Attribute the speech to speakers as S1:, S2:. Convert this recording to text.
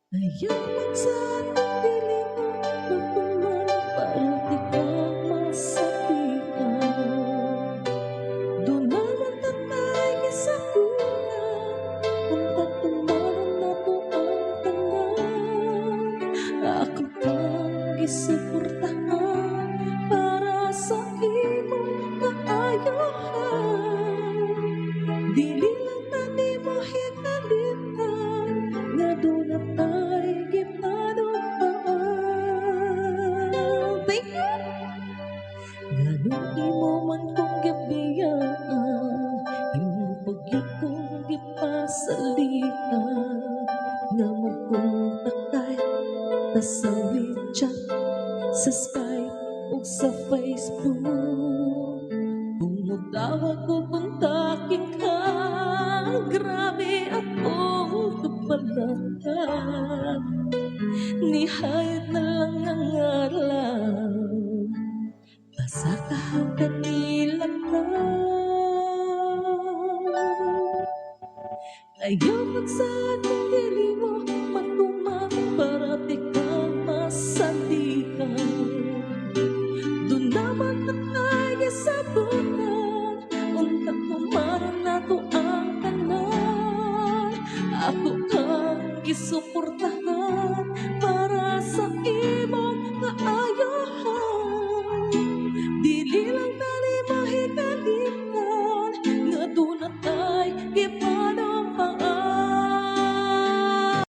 S1: Ayaw sa piling mo magmahal para di ka masabihan. Doon naman tatay sa kulang kung tatumaran na to ang tanan. Ako pang isuportahan para sa imong kaayohan. Dili lang na nimo hinalimtan nga doon na tayo gipalupaan. Thank you! Nganong imo man kong gibiyaan, imong pagyud kong gipasalitan, nga magkontakay ta sa WeChat, sa Skype ug sa Facebook. Kung mutawag ko kontakin ka, grabe akong kabalatan. Nihayag na lang ang araw, basta kahang kanila ka. Ayaw sa akong dili mo magtuman para di ka masalihan. Doon naman na tayo sa buhay.